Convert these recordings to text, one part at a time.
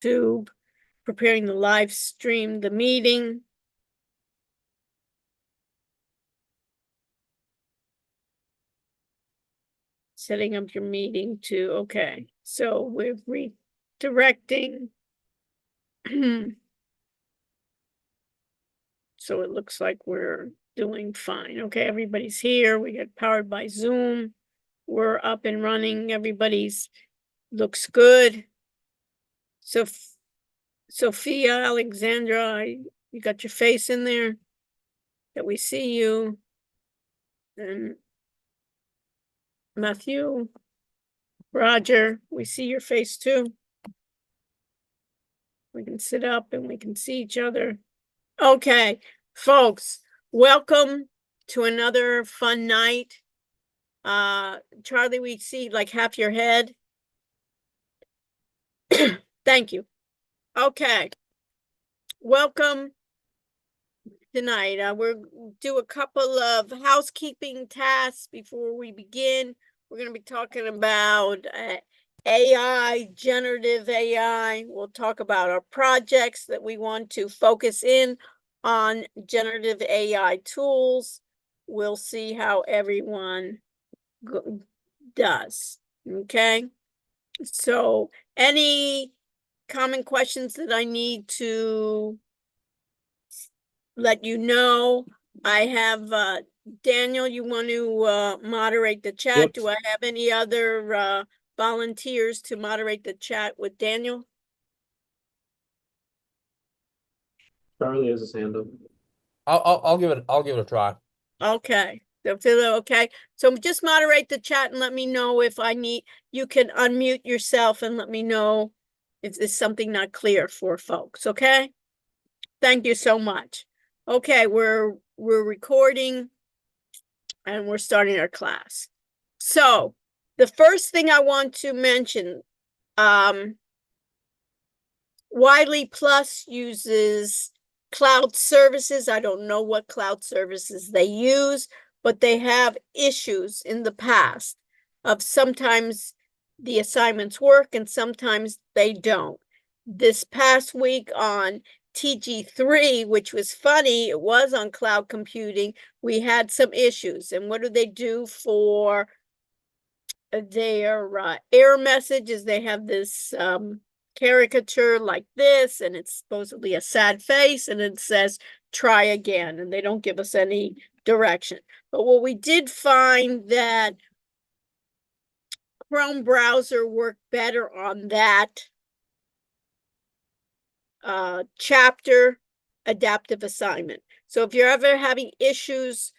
YouTube, preparing the live stream, the meeting. Setting up your meeting to, okay, so we're redirecting. So it looks like we're doing fine. Okay, everybody's here. We get powered by Zoom. We're up and running. Everybody's looks good. So Sophia, Alexandra, you got your face in there that we see you. And Matthew, Roger, we see your face too. We can sit up and we can see each other. Okay, folks, welcome to another fun night. Charlie, we see like half your head. Thank you. Okay, welcome tonight. We'll do a couple of housekeeping tasks before we begin. We're going to be talking about AI, generative AI. We'll talk about our projects that we want to focus in on generative AI tools. We'll see how everyone does. Okay. So any common questions that I need to let you know? I have Daniel, you want to moderate the chat? Yep. Do I have any other volunteers to moderate the chat with Daniel? Charlie has his hand up. I'll give it a try. Okay. Okay. So just moderate the chat and let me know if I need, you can unmute yourself and let me know if there's something not clear for folks, okay? Thank you so much. Okay, we're recording and we're starting our class. So the first thing I want to mention, Wiley Plus uses cloud services. I don't know what cloud services they use, but they have issues in the past of sometimes the assignments work and sometimes they don't. This past week on TG3, which was funny, it was on cloud computing, we had some issues. And what do they do for their error messages? They have this caricature like this, and it's supposedly a sad face, and it says try again, and they don't give us any direction. But what we did find that Chrome browser worked better on that chapter adaptive assignment. So if you're ever having issues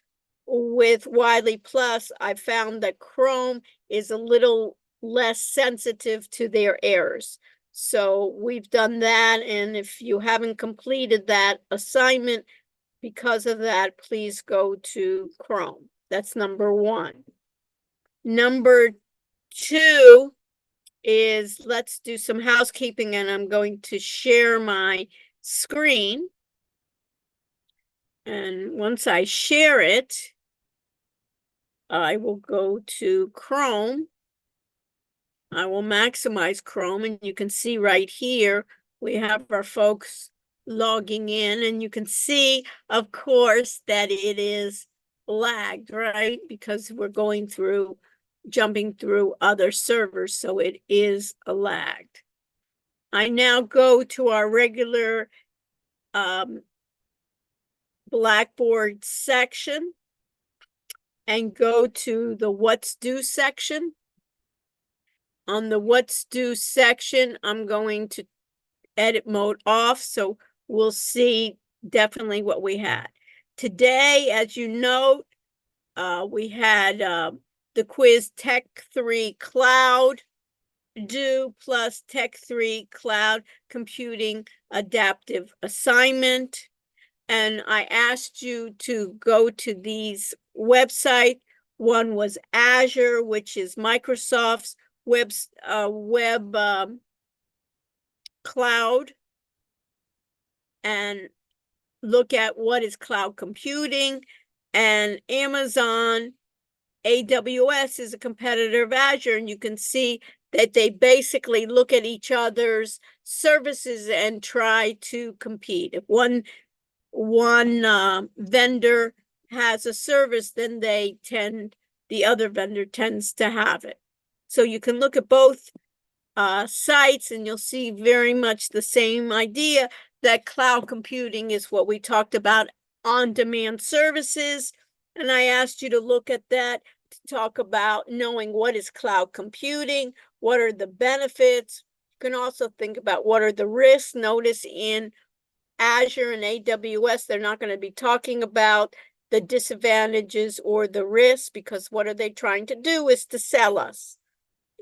with Wiley Plus, I found that Chrome is a little less sensitive to their errors. So we've done that, and if you haven't completed that assignment because of that, please go to Chrome. That's number one. Number two is let's do some housekeeping, and I'm going to share my screen. And once I share it, I will go to Chrome. I will maximize Chrome, and you can see right here, we have our folks logging in, and you can see, of course, that it is lagged, right? Because we're going through, jumping through other servers, so it is lagged. I now go to our regular Blackboard section and go to the What's Due section. On the What's Due section, I'm going to edit mode off, so we'll see definitely what we had. Today, as you note, we had the quiz Tech 3 Cloud due plus Tech 3 Cloud Computing Adaptive Assignment. And I asked you to go to these websites. One was Azure, which is Microsoft's web cloud, and look at what is cloud computing. And Amazon AWS is a competitor of Azure, and you can see that they basically look at each other's services and try to compete. If one vendor has a service, then the other vendor tends to have it. So you can look at both sites and you'll see very much the same idea, that cloud computing is what we talked about, on-demand services. And I asked you to look at that to talk about knowing what is cloud computing, what are the benefits. You can also think about what are the risks. Notice in Azure and AWS, they're not going to be talking about the disadvantages or the risks, because what are they trying to do is to sell us.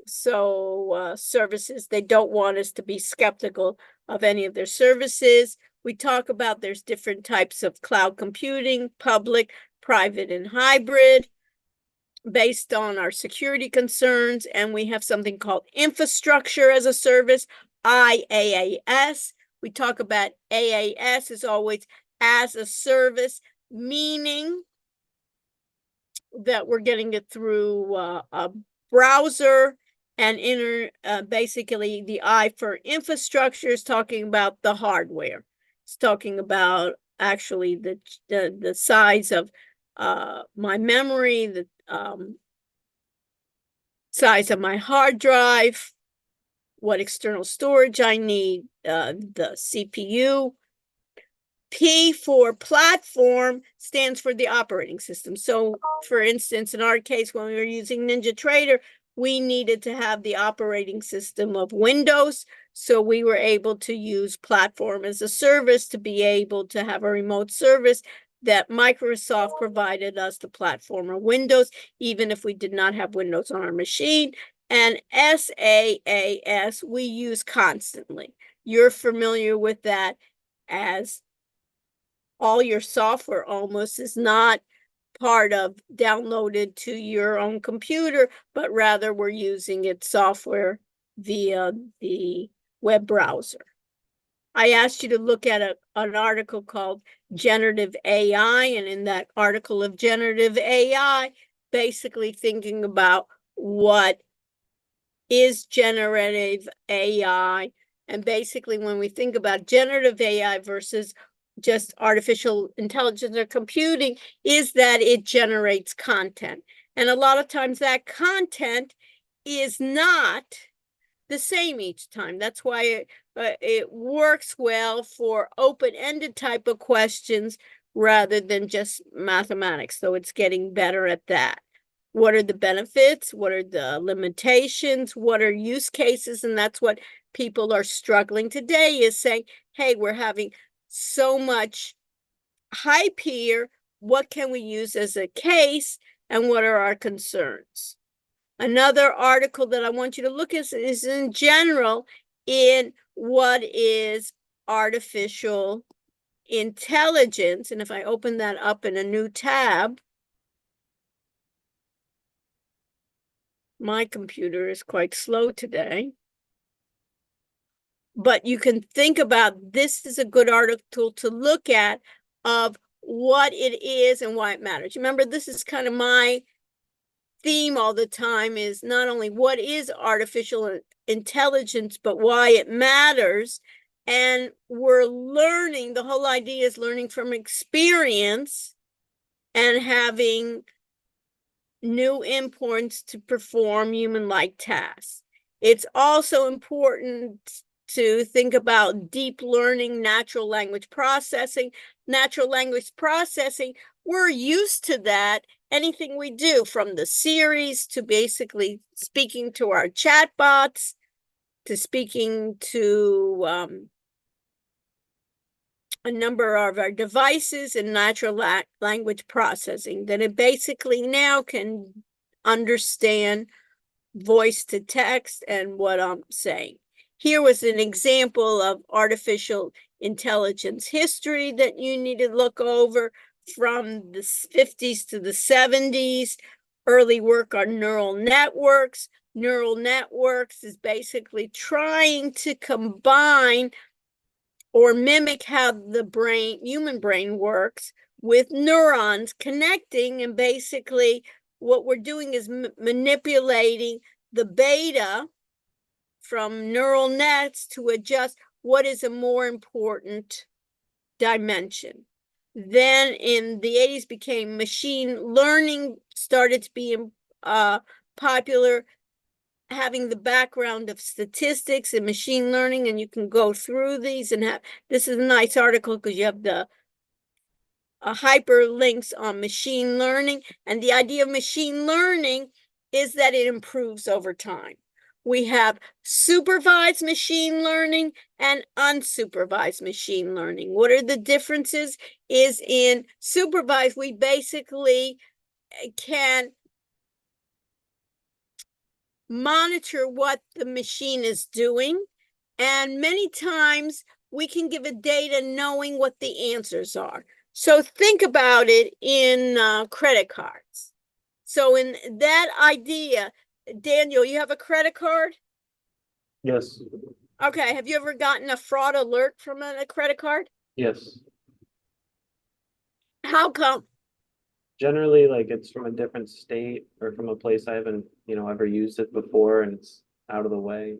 So services, they don't want us to be skeptical of any of their services. We talk about there's different types of cloud computing, public, private, and hybrid, based on our security concerns. And we have something called infrastructure as a service, IaaS. We talk about AAS is always as a service, meaning that we're getting it through a browser, and basically the I for infrastructure is talking about the hardware. It's talking about actually the size of my memory, the size of my hard drive, what external storage I need, the CPU. P for platform stands for the operating system. So for instance, in our case, when we were using NinjaTrader, we needed to have the operating system of Windows. So we were able to use platform as a service to be able to have a remote service that Microsoft provided us, the platform of Windows, even if we did not have Windows on our machine. And SaaS we use constantly. You're familiar with that, as all your software almost is not part of downloaded to your own computer, but rather we're using its software via the web browser. I asked you to look at an article called Generative AI, and in that article of Generative AI, basically thinking about what is generative AI. And basically when we think about generative AI versus just artificial intelligence or computing, is that it generates content. And a lot of times that content is not the same each time. That's why it works well for open-ended type of questions rather than just mathematics. So it's getting better at that. What are the benefits? What are the limitations? What are use cases? And that's what people are struggling today, is saying, hey, we're having so much hype here. What can we use as a case? And what are our concerns? Another article that I want you to look at is in general in what is artificial intelligence. And if I open that up in a new tab, my computer is quite slow today. But you can think about, this is a good article to look at of what it is and why it matters. Remember, this is kind of my theme all the time, is not only what is artificial intelligence, but why it matters. And we're learning, the whole idea is learning from experience and having new inputs to perform human-like tasks. It's also important to think about deep learning, natural language processing. Natural language processing, we're used to that. Anything we do, from the series to basically speaking to our chatbots, to speaking to a number of our devices in natural language processing, that it basically now can understand voice to text and what I'm saying. Here was an example of artificial intelligence history that you need to look over from the 50s to the 70s. Early work on neural networks. Neural networks is basically trying to combine or mimic how the human brain works, with neurons connecting. And basically what we're doing is manipulating the beta from neural nets to adjust what is a more important dimension. Then in the 80s became machine learning, started to be popular, having the background of statistics and machine learning, and you can go through these and have, this is a nice article because you have the hyperlinks on machine learning. And the idea of machine learning is that it improves over time. We have supervised machine learning and unsupervised machine learning. What are the differences? Is in supervised, we basically can monitor what the machine is doing. And many times we can give a data knowing what the answers are. So think about it in credit cards. So in that idea, Daniel, you have a credit card? Yes, Okay, have you ever gotten a fraud alert from a credit card? yes. How come? Generally, like it's from a different state or from a place I haven't, ever used it before and it's out of the way.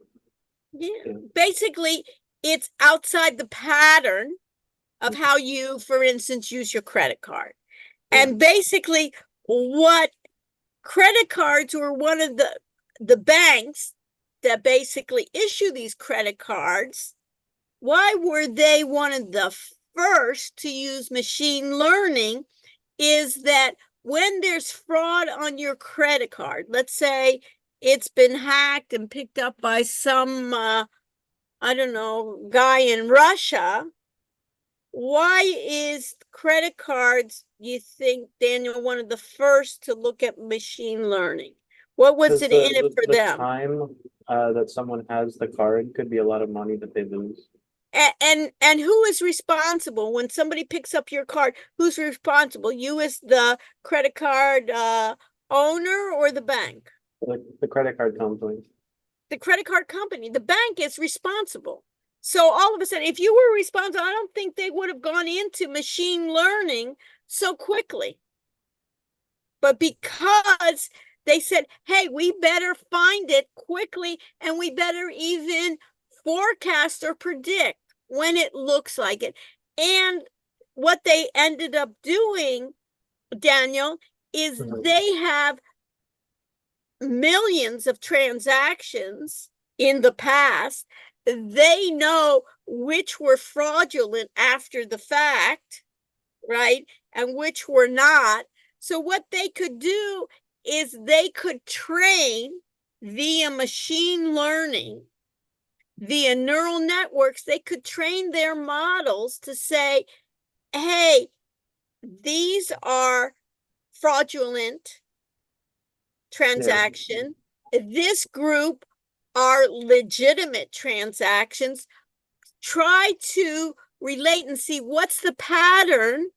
Yeah. Yeah. Basically, it's outside the pattern of how you, for instance, use your credit card. Yeah. And basically, what credit cards were one of the banks that basically issue these credit cards. Why were they one of the first to use machine learning? Is that when there's fraud on your credit card, let's say it's been hacked and picked up by some, I don't know, guy in Russia, why is credit cards, you think, Daniel, one of the first to look at machine learning? What was Because it in it for the them? time that someone has the card could be a lot of money that they lose. And who is responsible when somebody picks up your card? Who's responsible? You as the credit card owner or the bank? The credit card company. The credit card company. The bank is responsible. So all of a sudden, if you were responsible, I don't think they would have gone into machine learning so quickly. But because they said, hey, we better find it quickly and we better even forecast or predict when it looks like it. And what they ended up doing, Daniel, is they have millions of transactions in the past. They know which were fraudulent after the fact, right? And which were not. So what they could do is they could train via machine learning, via neural networks, they could train their models to say, hey, these are fraudulent transaction. This group are legitimate transactions. Try to relate and see what's the pattern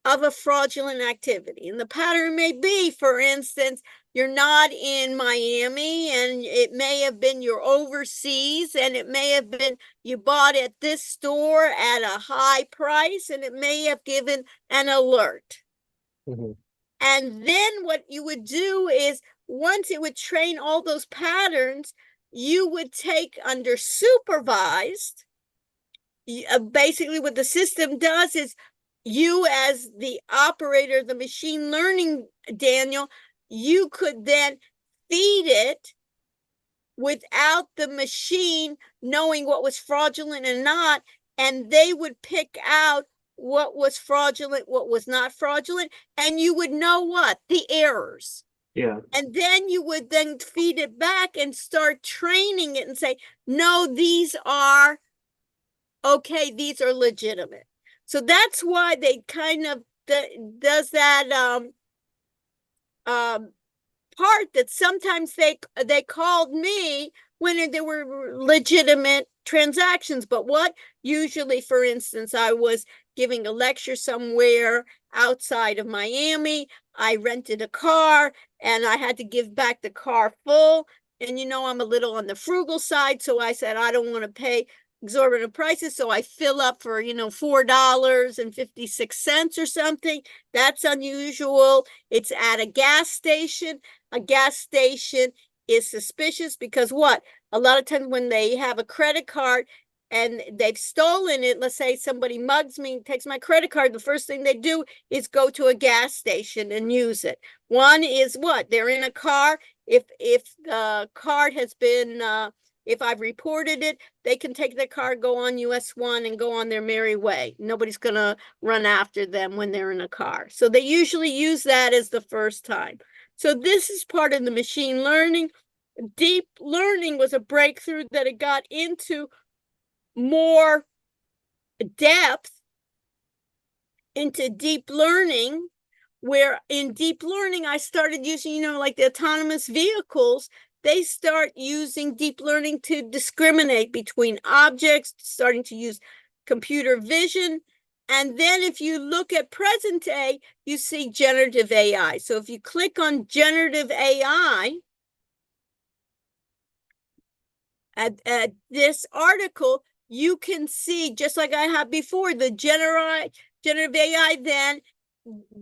of a fraudulent activity. And the pattern may be, for instance, you're not in Miami and it may have been you're overseas and it may have been you bought at this store at a high price and it may have given an alert. And then what you would do is once it would train all those patterns, you would take under supervised. Basically what the system does is you as the operator of the machine learning, Daniel, you could then feed it without the machine knowing what was fraudulent and not, and they would pick out what was fraudulent, what was not fraudulent, and you would know what? The errors. Yeah. And then you would then feed it back and start training it and say, no, these are okay, these are legitimate. So that's why they kind of does that part that sometimes they called me when there were legitimate transactions. But what usually, for instance, I was giving a lecture somewhere outside of Miami. I rented a car and I had to give back the car full. And I'm a little on the frugal side. So I said, I don't want to pay exorbitant prices. So I fill up for, $4.56 or something. That's unusual. It's at a gas station. A gas station is suspicious because what? a lot of times when they have a credit card and they've stolen it, let's say somebody mugs me, takes my credit card, the first thing they do is go to a gas station and use it. One is what? They're in a car. If the card has been, if I've reported it, they can take their car, go on US1 and go on their merry way. Nobody's going to run after them when they're in a car. So they usually use that as the first time. So this is part of the machine learning. Deep learning was a breakthrough that it got into more depth into deep learning, where in deep learning, I started using, like the autonomous vehicles, they start using deep learning to discriminate between objects, starting to use computer vision. And then if you look at present day, you see generative AI. So if you click on generative AI, at this article, you can see, just like I had before, the generative AI then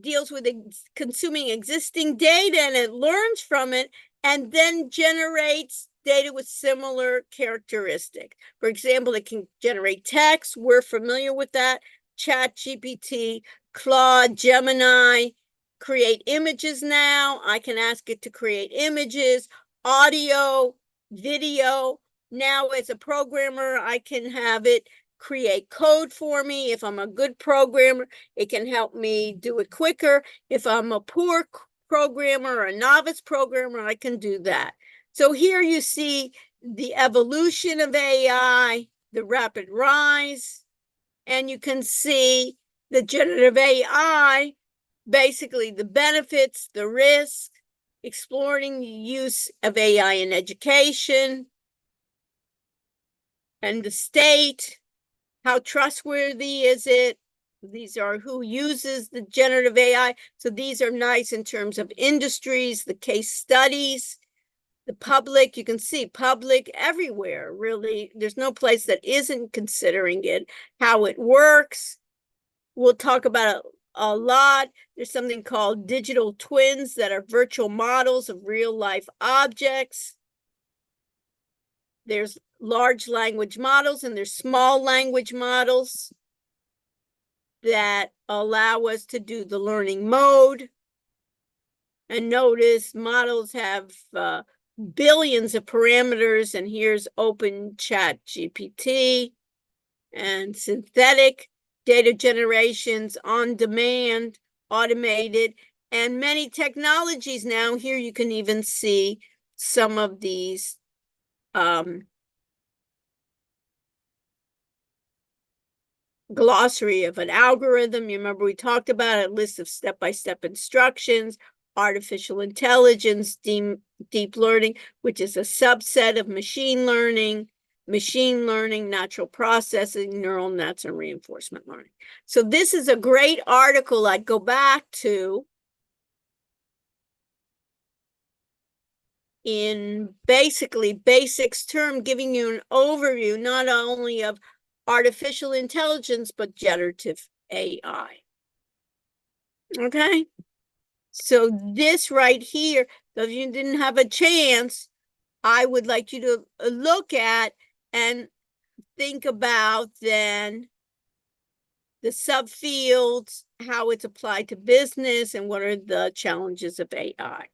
deals with consuming existing data and it learns from it and then generates data with similar characteristics. For example, it can generate text. We're familiar with that. Chat GPT, Claude, Gemini, create images now. I can ask it to create images, audio, video. Now, as a programmer, I can have it create code for me. If I'm a good programmer, it can help me do it quicker. If I'm a poor programmer or a novice programmer, I can do that. So here you see the evolution of AI, the rapid rise, and you can see the generative AI, basically the benefits, the risks, exploring the use of AI in education, and the state. How trustworthy is it? These are who uses the generative AI. So these are nice in terms of industries, the case studies, the public. You can see public everywhere, really. There's no place that isn't considering it, how it works. We'll talk about it a lot. There's something called digital twins that are virtual models of real life objects. There's large language models and there's small language models that allow us to do the learning mode. And notice models have billions of parameters, and here's Open Chat GPT and synthetic data generations on demand, automated, and many technologies now. Here you can even see some of these glossary of an algorithm. You remember we talked about a list of step-by-step instructions, artificial intelligence, deep learning, which is a subset of machine learning, natural processing, neural nets, and reinforcement learning. So this is a great article I'd go back to in basically basics term, giving you an overview not only of artificial intelligence, but generative AI. Okay? So this right here, if you didn't have a chance, I would like you to look at and think about then the subfields, how it's applied to business, and what are the challenges of AI.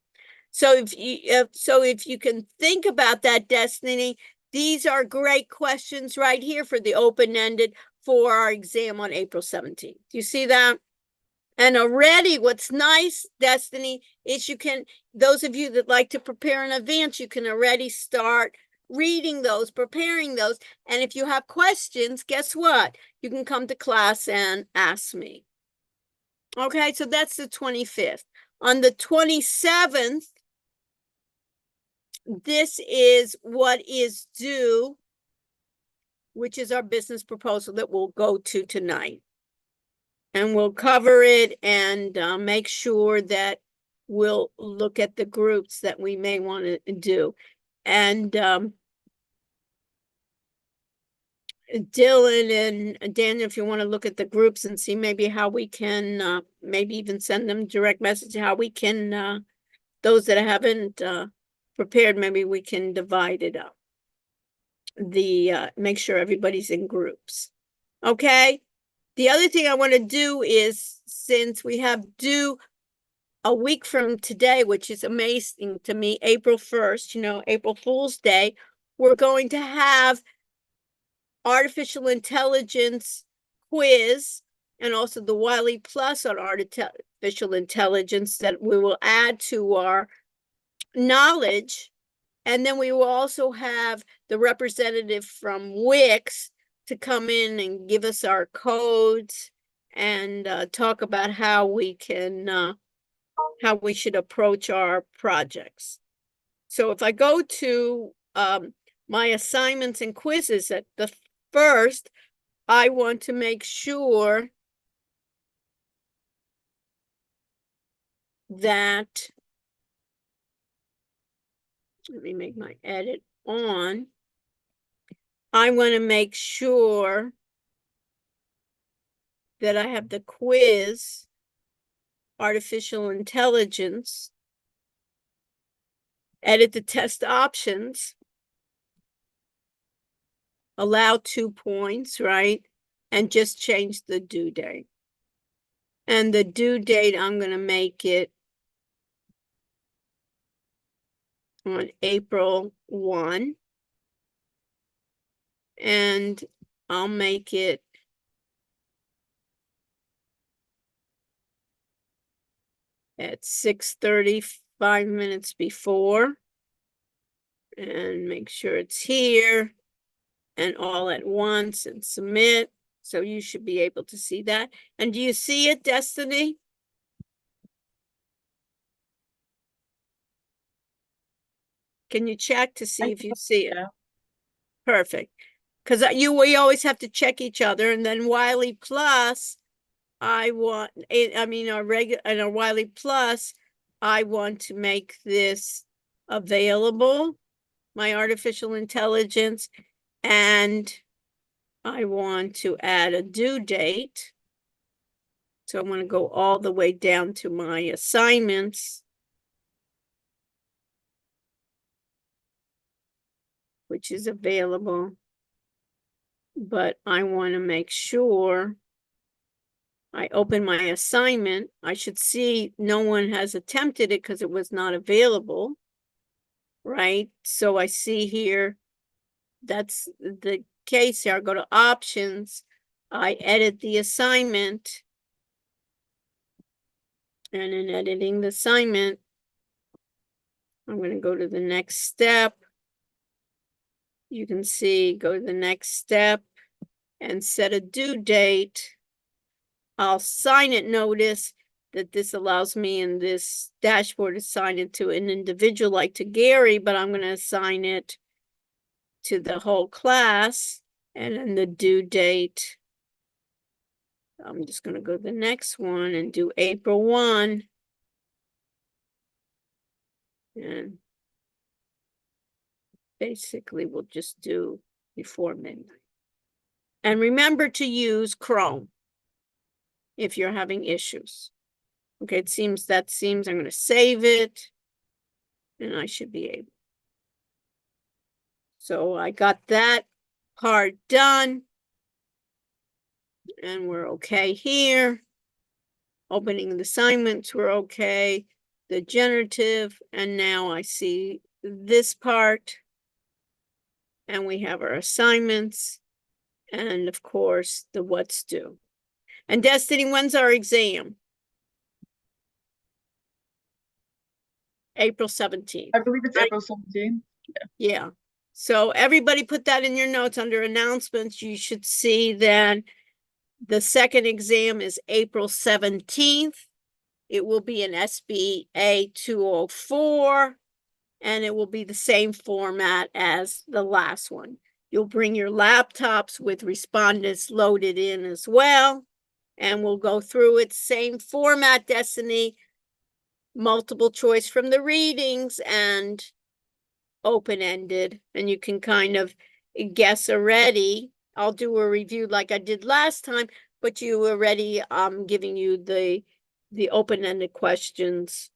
So if you can think about that, Destiny, these are great questions right here for the open-ended for our exam on April 17th. Do you see that? And already what's nice, Destiny, is you can, those of you that like to prepare in advance, you can already start reading those, preparing those. And if you have questions, guess what? You can come to class and ask me. Okay, so that's the 25th. On the 27th, this is what is due, which is our business proposal that we'll go to tonight. And we'll cover it and make sure that we'll look at the groups that we may want to do. And Dylan and Daniel, if you want to look at the groups and see maybe how we can, maybe even send them direct message, how we can, those that haven't prepared, maybe we can divide it up. make sure everybody's in groups. Okay? The other thing I want to do is, since we have due a week from today, which is amazing to me, April 1st, April Fool's Day, we're going to have artificial intelligence quiz and also the Wiley Plus on artificial intelligence that we will add to our knowledge. And then we will also have the representative from Wix to come in and give us our codes and talk about how we should approach our projects. So if I go to my assignments and quizzes at the first, I want to make sure that, let me make my edit on. I want to make sure that I have the quiz, artificial intelligence, edit the test options, allow 2 points, right? And just change the due date. And the due date, I'm going to make it on April 1. And I'll make it at 6:30, 5 minutes before. And make sure it's here and all at once and submit. So you should be able to see that. And do you see it, Destiny? Can you check to see if you see it? Perfect. Because we always have to check each other. And then Wiley Plus, our Wiley Plus, I want to make this available, my artificial intelligence, and I want to add a due date. So I want to go all the way down to my assignments, which is available. But I want to make sure I open my assignment. I should see no one has attempted it because it was not available, right? So I see here, that's the case here. I go to options, I edit the assignment, and in editing the assignment, I'm going to go to the next step. You can see, go to the next step and set a due date. I'll sign it notice that this allows me in this dashboard to sign it to an individual like to Gary, but I'm going to assign it to the whole class. And then the due date, I'm just going to go to the next one and do April 1. And basically we'll just do before midnight. And remember to use Chrome if you're having issues. Okay, I'm going to save it and I should be able. So I got that part done and we're okay here. Opening the assignments, we're okay. The generative, and now I see this part and we have our assignments and of course the what's due. And Destiny, when's our exam? April 17th. I believe it's right? April 17th. Yeah. So everybody put that in your notes under announcements. You should see that the second exam is April 17th. It will be an SBA 204, and it will be the same format as the last one. You'll bring your laptops with respondents loaded in as well, and we'll go through it. Same format, Destiny, multiple choice from the readings and open-ended, and you can kind of guess already. I'll do a review like I did last time, but you already, I'm giving you the open-ended questions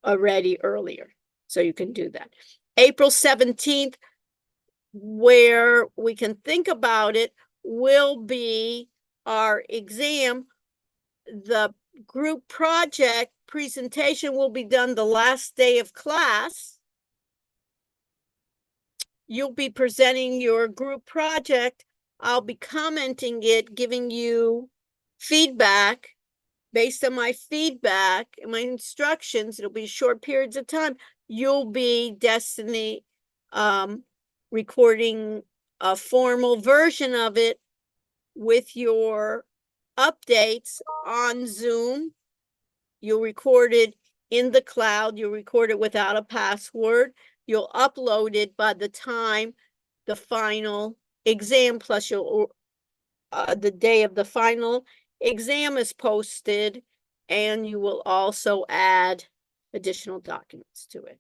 already earlier, so you can do that. April 17th, where we can think about it will be our exam. The group project presentation will be done the last day of class. You'll be presenting your group project. I'll be commenting it, giving you feedback. Based on my feedback and my instructions, it'll be short periods of time. You'll be recording a formal version of it with your updates on Zoom. You'll record it in the cloud. You'll record it without a password. You'll upload it by the time the final exam, plus you'll the day of the final exam is posted, and you will also add additional documents to it.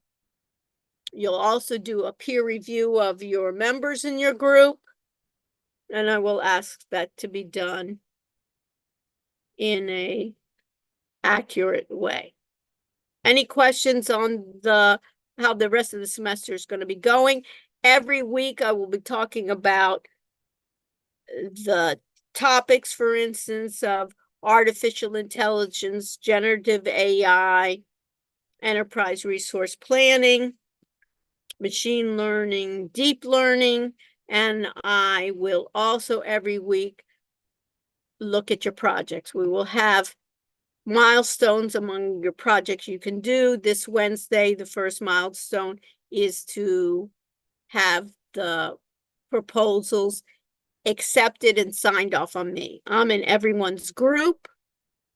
You'll also do a peer review of your members in your group, and I will ask that to be done in a accurate way. Any questions on how the rest of the semester is going to be going? Every week I will be talking about the topics, for instance, of artificial intelligence, generative AI, enterprise resource planning, machine learning, deep learning, and I will also every week look at your projects. We will have milestones among your projects you can do. This Wednesday, the first milestone is to have the proposals accepted and signed off on me. I'm in everyone's group,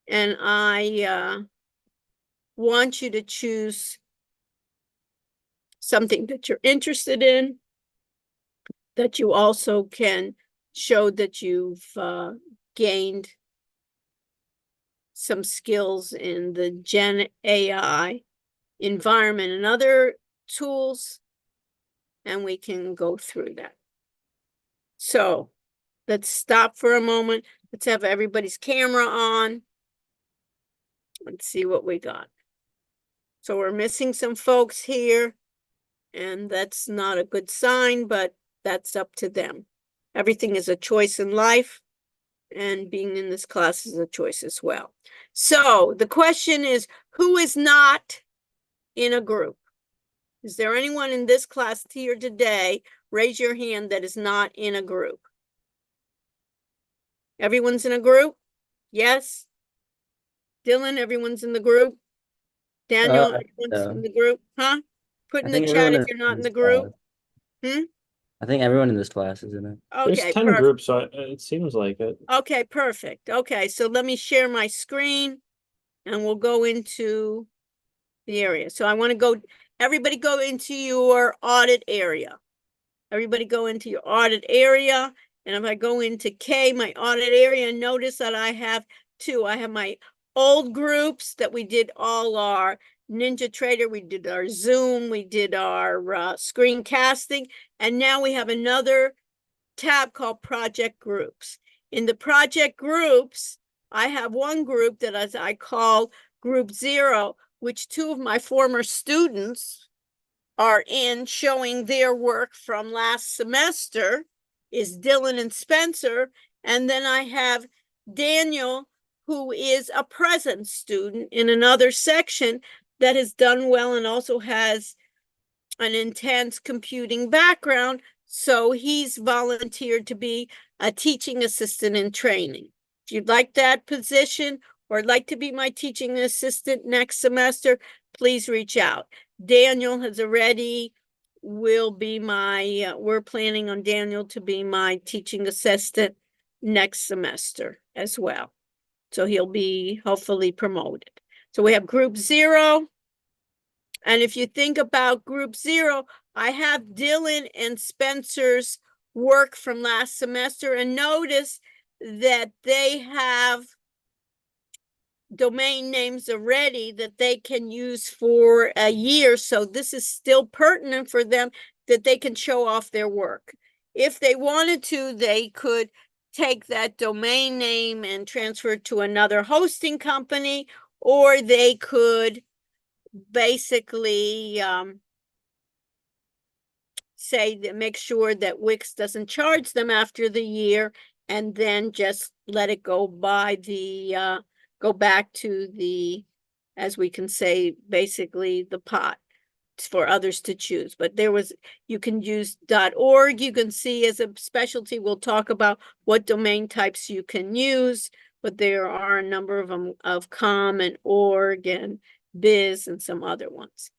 and I want you to choose something that you're interested in, that you also can show that you've gained some skills in the Gen AI environment and other tools, and we can go through that. So let's stop for a moment. Let's have everybody's camera on. Let's see what we got. So we're missing some folks here, and that's not a good sign, but that's up to them. Everything is a choice in life, and being in this class is a choice as well. So the question is, who is not in a group? Is there anyone in this class here today? Raise your hand that is not in a group. Everyone's in a group? Yes? Dylan, everyone's in the group? Daniel, everyone's in the group? Huh? Put I in the think chat everyone if in you're not in this the group. class. I think everyone in this class is in it. There's Okay, 10 perfect. groups, so it seems like it. Okay, perfect. Okay, so let me share my screen and we'll go into the area. So I want to go, everybody go into your audit area. Everybody go into your audit area. And if I go into K, my audit area, notice that I have two. I have my old groups that we did all our Ninja Trader, we did our Zoom, we did our screencasting, and now we have another tab called Project Groups. In the Project Groups, I have one group that I call Group 0, which two of my former students are in, showing their work from last semester, is Dylan and Spencer. And then I have Daniel, who is a present student in another section that has done well and also has an intense computing background. So he's volunteered to be a teaching assistant in training. If you'd like that position or like to be my teaching assistant next semester, please reach out. Daniel has already will be my, we're planning on Daniel to be my teaching assistant next semester as well. So he'll be hopefully promoted. So we have Group 0. And if you think about Group 0, I have Dylan and Spencer's work from last semester, and notice that they have domain names already that they can use for a year. So this is still pertinent for them, that they can show off their work. If they wanted to, they could take that domain name and transfer it to another hosting company, or they could basically say that, make sure that Wix doesn't charge them after the year, and then just let it go by the, go back to the, as we can say, basically the pot for others to choose. But there was, you can use .org, you can see as a specialty, we'll talk about what domain types you can use, but there are a number of them, of .com and .org and .biz and some other ones.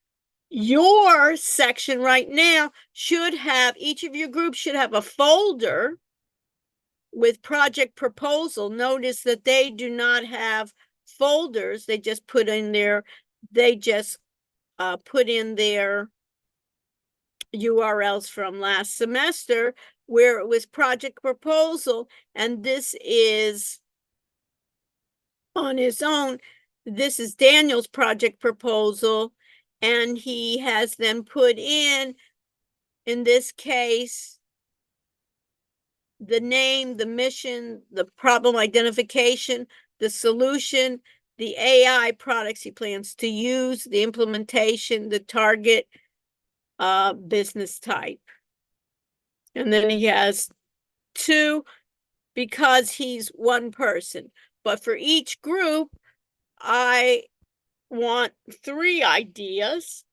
Your section right now should have, each of your groups should have a folder with project proposal. Notice that they do not have folders. They just put in their, they just put in their URLs from last semester where it was project proposal, and this is on his own. This is Daniel's project proposal, and he has then put in this case, the name, the mission, the problem identification, the solution, the AI products he plans to use, the implementation, the target business type. And then he has 2 because he's one person. But for each group, I want 3 ideas,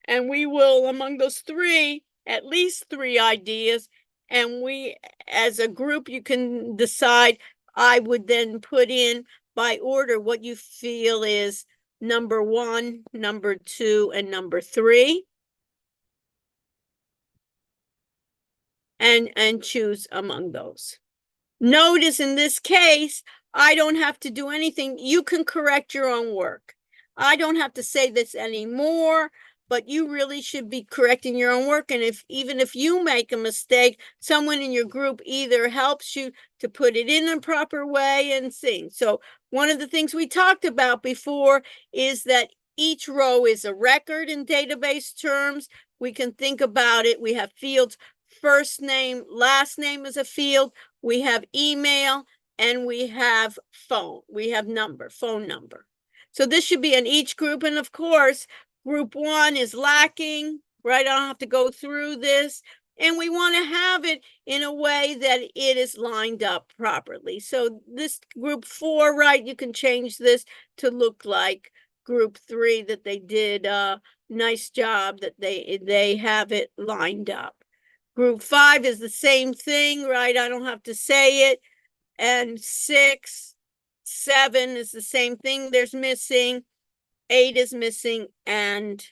and we will, among those 3, at least 3 ideas, and we, as a group, you can decide. I would then put in by order what you feel is number 1, number 2, and number 3. And choose among those. Notice in this case, I don't have to do anything. You can correct your own work. I don't have to say this anymore, but you really should be correcting your own work. And even if you make a mistake, someone in your group either helps you to put it in a proper way and sing. So one of the things we talked about before is that each row is a record in database terms. We can think about it. We have fields, first name, last name is a field. We have email, and we have phone. We have number, phone number. So this should be in each group. And of course, group 1 is lacking, right? I don't have to go through this. And we want to have it in a way that it is lined up properly. So this group 4, right, you can change this to look like group 3, that they did a nice job, that they have it lined up. Group 5 is the same thing, right? I don't have to say it. And 6, 7 is the same thing. There's missing. 8 is missing. And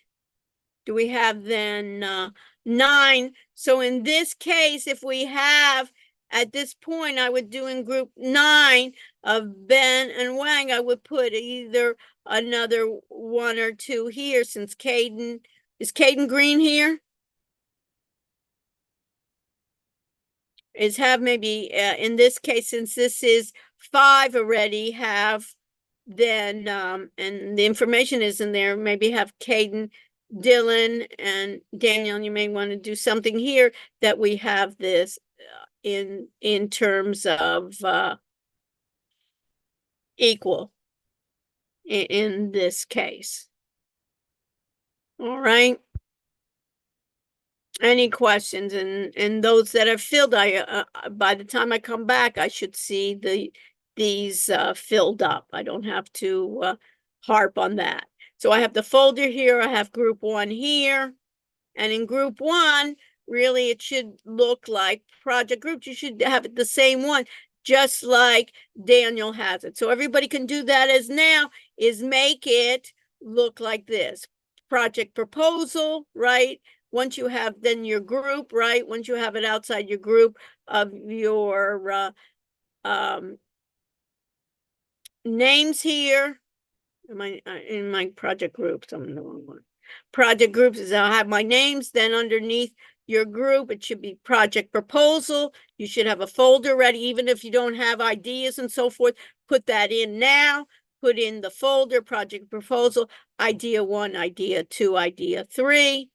do we have then 9? So in this case, if we have, at this point, I would do in group 9 of Ben and Wang, I would put either another 1 or 2 here, since Caden, is Caden Green here? Is have maybe, in this case, since this is 5 already, have then, and the information is in there, maybe have Caden, Dylan, and Daniel. You may want to do something here that we have this in terms of equal in this case. All right. Any questions? And those that are filled, I by the time I come back, I should see these filled up. I don't have to harp on that. So I have the folder here. I have group 1 here, and in group 1, really it should look like project groups. You should have it the same one, just like Daniel has it. So everybody can do that as now, is make it look like this. Project proposal, right? Once you have then your group, right? Once you have it outside your group of your names here, in my project groups, I'm in the wrong one. Project groups is I'll have my names, then underneath your group, it should be project proposal. You should have a folder ready, even if you don't have ideas and so forth, put that in now. Put in the folder, project proposal, idea 1, idea 2, idea 3.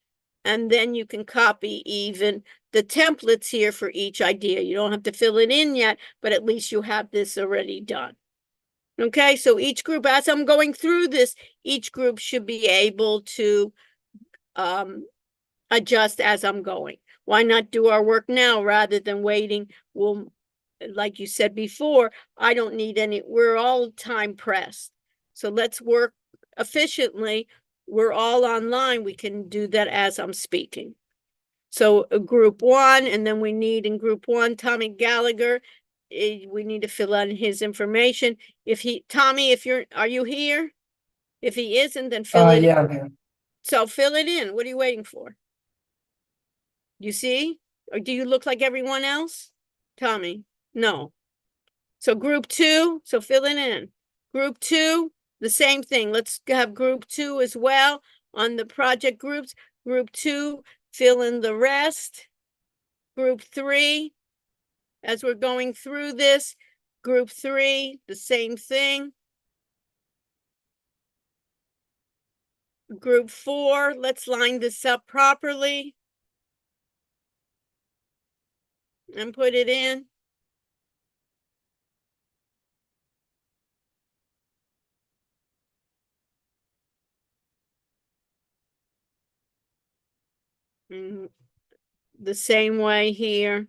And then you can copy even the templates here for each idea. You don't have to fill it in yet, but at least you have this already done. Okay, so each group, as I'm going through this, each group should be able to adjust as I'm going. Why not do our work now rather than waiting? Well, like you said before, I don't need any, we're all time pressed. So let's work efficiently. We're all online. We can do that as I'm speaking. So group one, and then we need in group one, Tommy Gallagher. We need to fill out his information. Tommy, are you here? If he isn't, then fill it in. Yeah, I'm here. So fill it in. What are you waiting for? You see? Or do you look like everyone else? Tommy, no. So group two, so fill it in. Group two, the same thing. Let's have group two as well on the project groups. Group two, fill in the rest. Group three, as we're going through this, group three, the same thing. Group four, let's line this up properly and put it in. The same way here.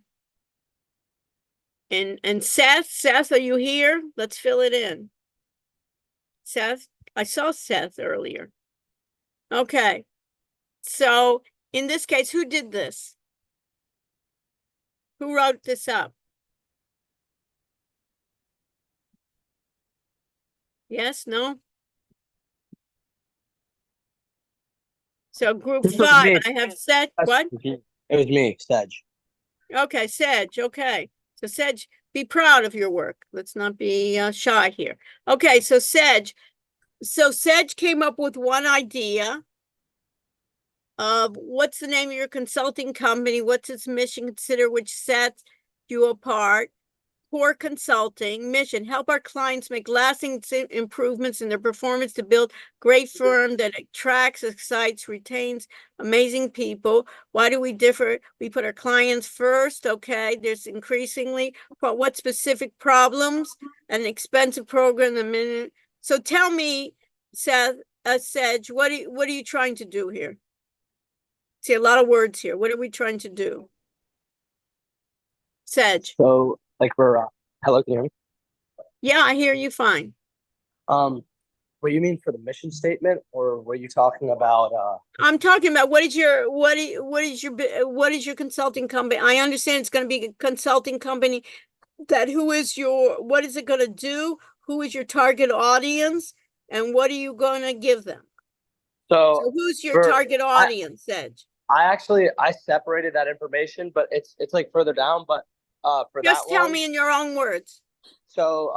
And Seth, are you here? Let's fill it in. Seth, I saw Seth earlier. Okay. So in this case, who did this? Who wrote this up? Yes, no? So group This was five, me. I have said, what? It was me, Sedge. Okay, Sedge, okay. So Sedge, be proud of your work. Let's not be shy here. Okay, so Sedge came up with one idea of what's the name of your consulting company, what's its mission, consider which sets you apart. Core consulting mission, help our clients make lasting improvements in their performance to build great firm that attracts, excites, retains amazing people. Why do we differ? We put our clients first. Okay, there's increasingly, but what specific problems? An expensive program a minute. So tell me, Seth, Sedge, what are you trying to do here? See, a lot of words here. What are we trying to do? Sedge. So, like, hello, can you hear me? Yeah, I hear you fine. What you mean for the mission statement, or were you talking about? I'm talking about what is your consulting company? I understand it's going to be a consulting company. What is it going to do? Who is your target audience, and what are you going to give them? So who's your target audience, Sedge? I separated that information, but it's like further down. But for just that tell one, me in your own words. So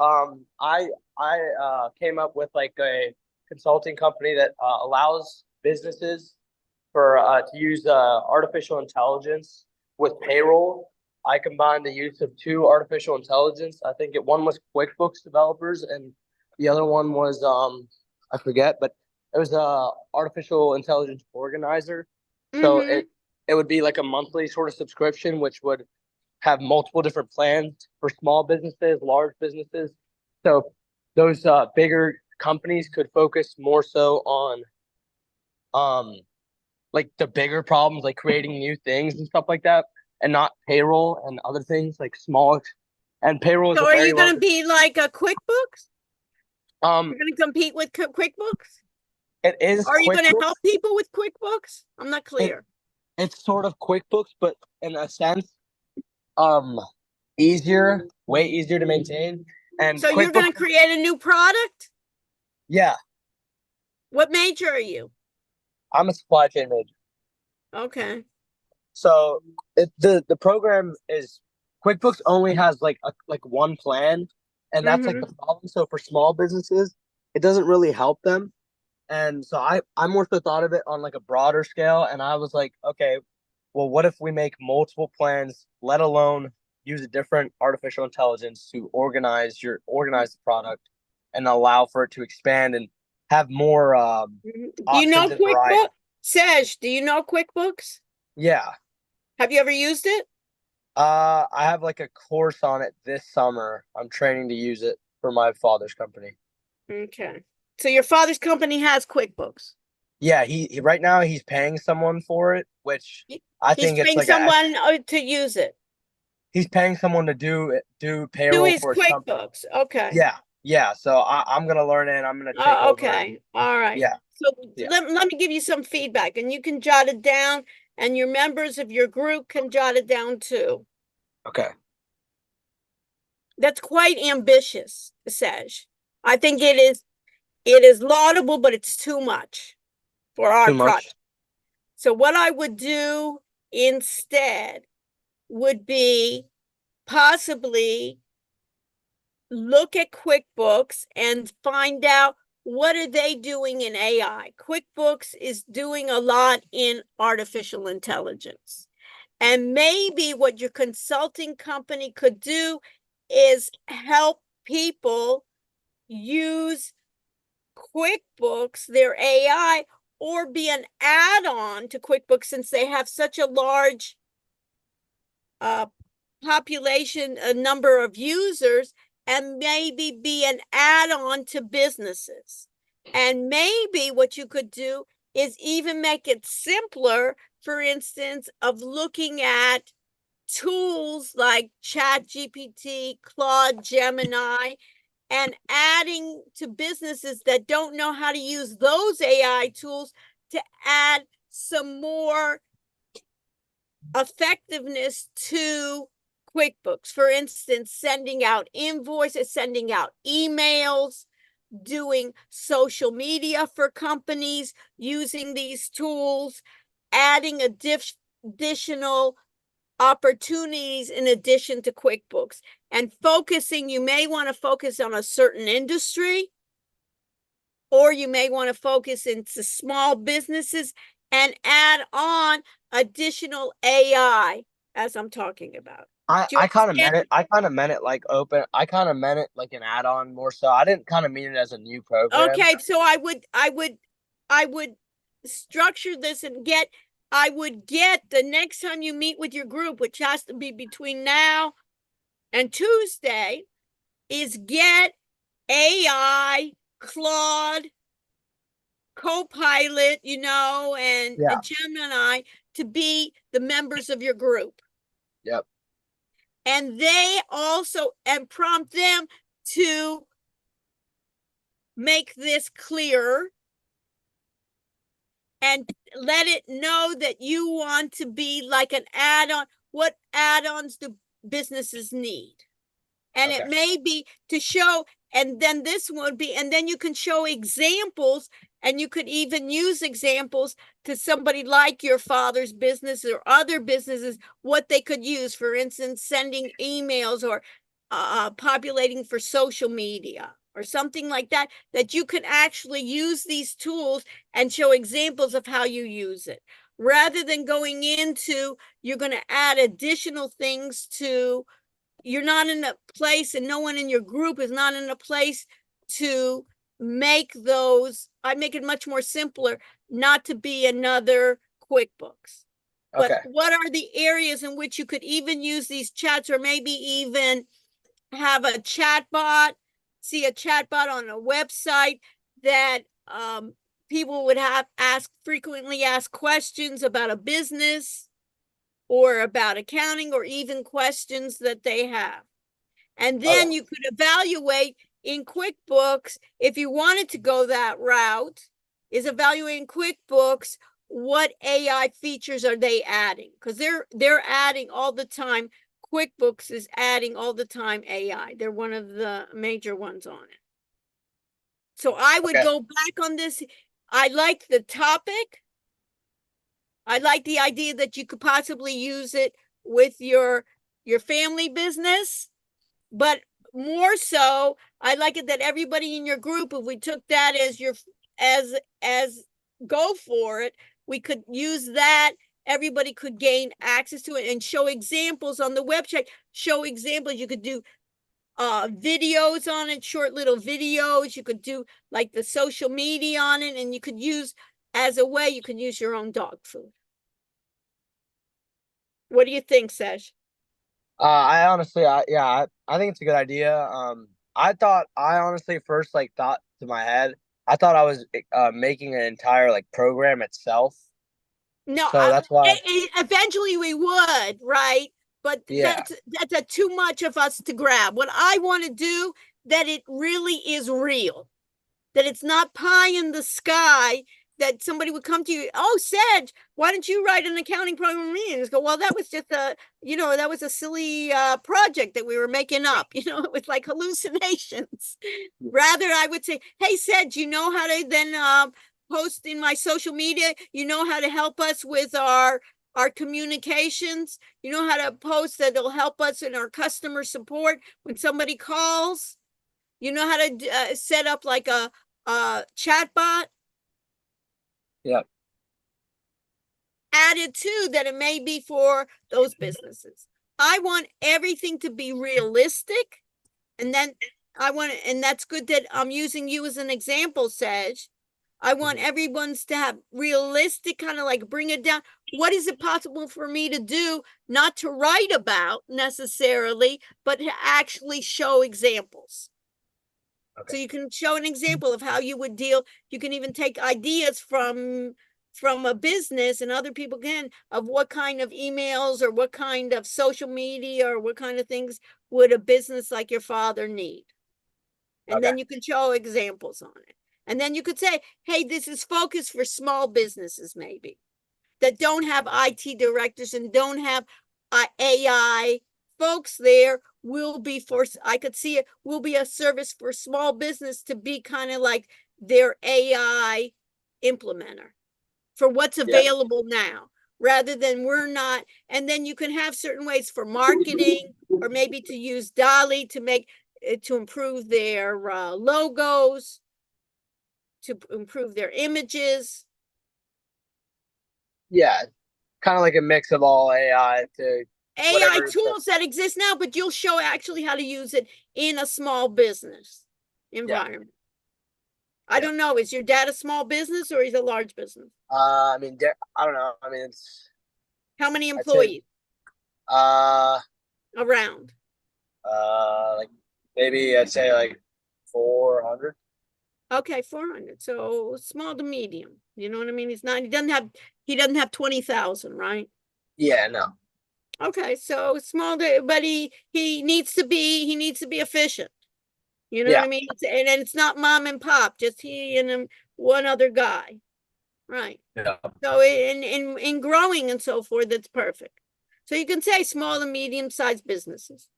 I came up with like a consulting company that allows businesses to use artificial intelligence with payroll. I combined the use of two artificial intelligence. I think one was QuickBooks developers, and the other one was I forget, but it was a artificial intelligence organizer. So it would be like a monthly sort of subscription, which would have multiple different plans for small businesses, large businesses. So those bigger companies could focus more so on like the bigger problems, like creating new things and stuff like that, and not payroll and other things like small. And payroll is So a are very you going to be like a QuickBooks? You're going to compete with QuickBooks? It is. Are you going to QuickBooks. help people with QuickBooks? I'm not clear. It's sort of QuickBooks, but in a sense, easier, way easier to maintain. And so you're going to create a new product? Yeah. What major are you? I'm a supply chain major. Okay. So the program is QuickBooks only has like one plan, and that's like the problem. So for small businesses, it doesn't really help them. And so I more so thought of it on like a broader scale, and I was like, okay, well, what if we make multiple plans, let alone use a different artificial intelligence to organize the product and allow for it to expand and have more do you know QuickBooks? Sedge, do you know QuickBooks? Yeah. Have you ever used it? I have like a course on it this summer. I'm training to use it for my father's company. Okay. So your father's company has QuickBooks? Yeah, he right now he's paying someone for it, which He- I He's think it's paying like a someone to use it. he's paying someone to do Do payroll his for his company. QuickBooks. Okay. Yeah, yeah. So I'm gonna learn it. And I'm gonna take over. Okay. All right. Yeah, So yeah. let me give you some feedback and you can jot it down and your members of your group can jot it down too. Okay. That's quite ambitious, Sej. I think it is laudable, but it's too much for our Too much. project. So what I would do instead would be possibly look at QuickBooks and find out what are they doing in AI. QuickBooks is doing a lot in artificial intelligence. And maybe what your consulting company could do is help people use QuickBooks, their AI, or be an add-on to QuickBooks since they have such a large population, a number of users, and maybe be an add-on to businesses. And maybe what you could do is even make it simpler, for instance, of looking at tools like ChatGPT, Claude, Gemini, and adding to businesses that don't know how to use those AI tools to add some more effectiveness to QuickBooks. For instance, sending out invoices, sending out emails, doing social media for companies using these tools, adding additional opportunities in addition to QuickBooks, and focusing. You may want to focus on a certain industry, or you may want to focus into small businesses and add on additional AI as I'm talking about. Do you I kind of understand? meant it. I kind of meant it like open. I kind of meant it like an add-on more so. I didn't kind of mean it as a new program. Okay, so I would structure this and I would get the next time you meet with your group, which has to be between now and Tuesday, is get AI, Claude, Copilot, and Yeah. Gemini to be the members of your group. Yep. And they also, and prompt them to make this clearer and let it know that you want to be like an add-on. What add-ons do businesses need? And Okay. it may be to show, and then this would be, and then you can show examples, and you could even use examples to somebody like your father's business or other businesses, what they could use. For instance, sending emails or populating for social media or something like that, that you can actually use these tools and show examples of how you use it. Rather than going into, you're going to add additional things to, you're not in a place, and no one in your group is not in a place to make those. I make it much more simpler not to be another QuickBooks. But Okay. what are the areas in which you could even use these chats, or maybe even have a chat bot, see a chat bot on a website that people would have frequently ask questions about a business or about accounting, or even questions that they have. And then you could evaluate in QuickBooks, if you wanted to go that route, is evaluating QuickBooks, what AI features are they adding? Because they're adding all the time. QuickBooks is adding all the time AI. They're one of the major ones on it. So I would go back on this. I like the topic. I like the idea that you could possibly use it with your family business, but more so, I like it that everybody in your group, if we took that as as go for it, we could use that. Everybody could gain access to it and show examples on the website. Show examples. You could do videos on it, short little videos. You could do like the social media on it, and you could use as a way, you could use your own dog food. What do you think, Sesh? I honestly, I think it's a good idea. I honestly first like thought to my head, I thought I was making an entire like program itself. No, So that's why, eventually we would, right? But yeah, that's a too much of us to grab. What I want to do, that it really is real, that it's not pie in the sky, that somebody would come to you, oh, Sedge, why don't you write an accounting program for me? And just go, well, that was just that was a silly project that we were making up. It was like hallucinations. Rather, I would say, hey, Sedge, you know how to then post in my social media? You know how to help us with our communications? You know how to post that'll help us in our customer support when somebody calls? You know how to set up like a chat bot? yeah, Added to that, it may be for those businesses. I want everything to be realistic. And then and that's good that I'm using you as an example, Saj. I want everyone's to have realistic, kind of like bring it down. What is it possible for me to do, not to write about necessarily, but to actually show examples? So you can show an example of how you would deal. You can even take ideas from a business, and other people can, of what kind of emails or what kind of social media or what kind of things would a business like your father need. And then you can show examples on it. And then you could say, hey, this is focused for small businesses, maybe, that don't have IT directors and don't have AI folks there. I could see it will be a service for small business to be kind of like their AI implementer for what's available now, rather than we're not. And then you can have certain ways for marketing, or maybe to use Dolly to make to improve their logos, to improve their images. yeah, kind of like a mix of all AI to AI tools that exist now, but you'll show actually how to use it in a small business environment. I don't know. Is your dad a small business or is it a large business? I mean, I don't know. I mean, it's how many employees? Around. Like maybe I'd say like 400. Okay, 400. So small to medium. You know what I mean? He's not. He doesn't have 20,000, right? Yeah, no. Okay, so small to, but he needs to be efficient. You know what I mean? And it's not mom and pop, just he and one other guy. Right. Yeah. So in growing and so forth, that's perfect. So you can say small and medium-sized businesses.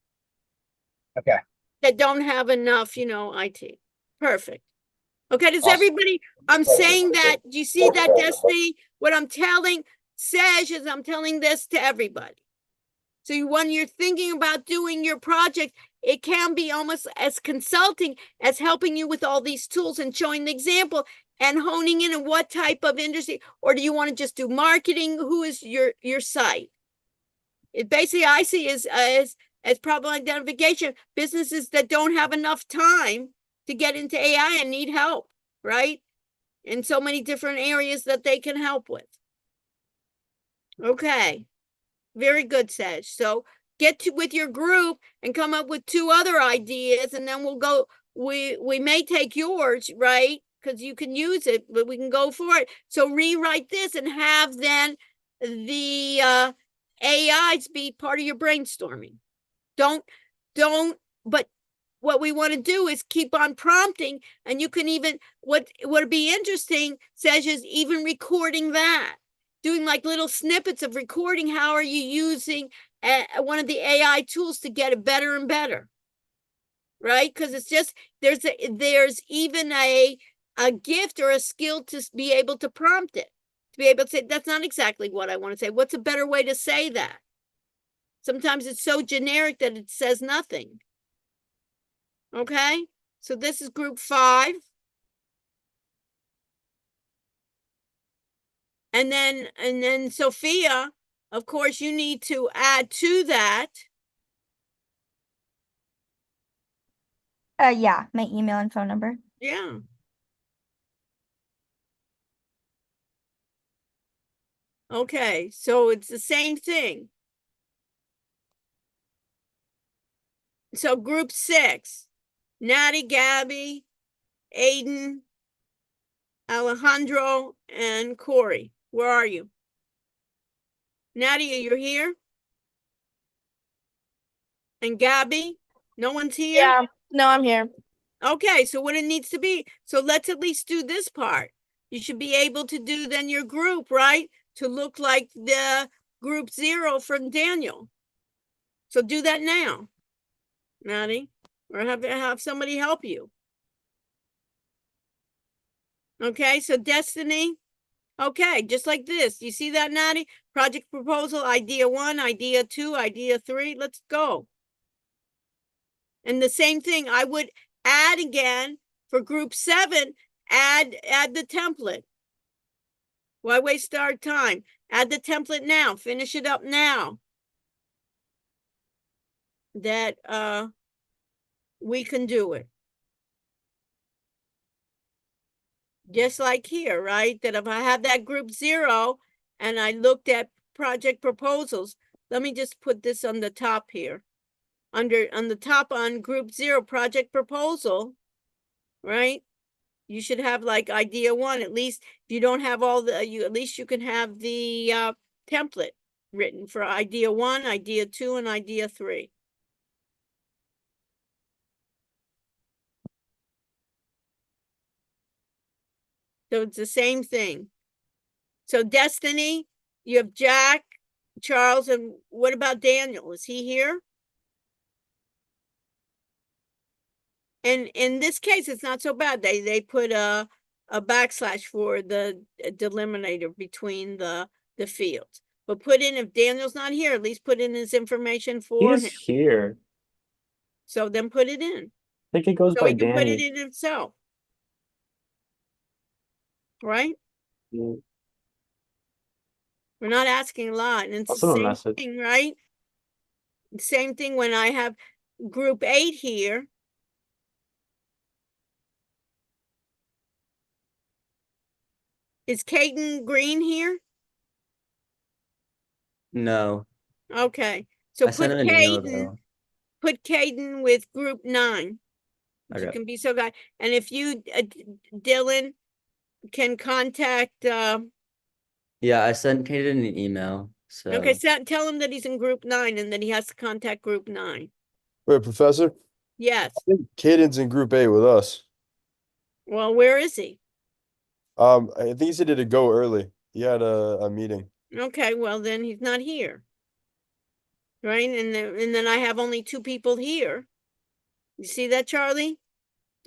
Okay. That don't have enough, IT. Perfect. Okay, does everybody, I'm saying that, do you see that, Destiny? What I'm telling Saj is I'm telling this to everybody. So when you're thinking about doing your project, it can be almost as consulting as helping you with all these tools and showing the example and honing in on what type of industry, or do you want to just do marketing? Who is your site? It basically, I see as problem identification, businesses that don't have enough time to get into AI and need help, right? In so many different areas that they can help with. Okay. Very good, Saj. So get with your group and come up with 2 other ideas, and then we'll go. We may take yours, right? Because you can use it, but we can go for it. So rewrite this and have then the AIs be part of your brainstorming. Don't. But what we want to do is keep on prompting, and you can even what would be interesting, Saj, is even recording that. Doing like little snippets of recording. How are you using one of the AI tools to get it better and better? Right? Because it's just, there's even a gift or a skill to be able to prompt it, to be able to say, that's not exactly what I want to say. What's a better way to say that? Sometimes it's so generic that it says nothing. Okay? So this is group 5. And then Sophia, of course, you need to add to that. Yeah, my email and phone number. Yeah. Okay, so it's the same thing. So group 6, Natty, Gabby, Aiden, Alejandro and Corey. Where are you? Nadia, you're here? And Gabby? No one's here? Yeah, no, I'm here. Okay, so what it needs to be, so let's at least do this part. You should be able to do then your group, right? To look like the group 0 from Daniel. So do that now, Maddie, or have somebody help you. Okay, so Destiny. Okay, just like this. You see that, Natty? Project proposal, idea 1, idea 2, idea 3. Let's go. And the same thing, I would add again for group 7, add the template. Why waste our time? Add the template now. Finish it up now. That we can do it. Just like here, right? That if I have that group 0 and I looked at project proposals, let me just put this on the top here. On the top on group 0 project proposal, right? You should have like idea 1, at least if you don't have all the, at least you can have the template written for idea 1, idea 2, and idea 3. So it's the same thing. So Destiny, you have Jack, Charles, and what about Daniel? Is he here? And in this case, it's not so bad. They put a backslash for the delimiter between the fields. But put in, if Daniel's not here, at least put in his information for him. He's here. So then put it in. I think it goes So by he can put it Danny. in himself. Right? Yeah. We're not asking a lot. And it's I'll the send him a same message. thing, right? Same thing when I have group 8 here. Is Caden Green here? No, Okay. So I sent put him an email Caden, though. put Caden with group 9. You Okay. can be so kind. And if you, Dylan, can contact, Yeah, I sent Kaden an email. So okay, so tell him that he's in group 9 and that he has to contact group 9. Wait, Professor? Yes. I think Caden's in group A with us. Well, where is he? I think he said he had to go early. He had a meeting. Okay, well, then he's not here. Right? And then I have only 2 people here. You see that, Charlie?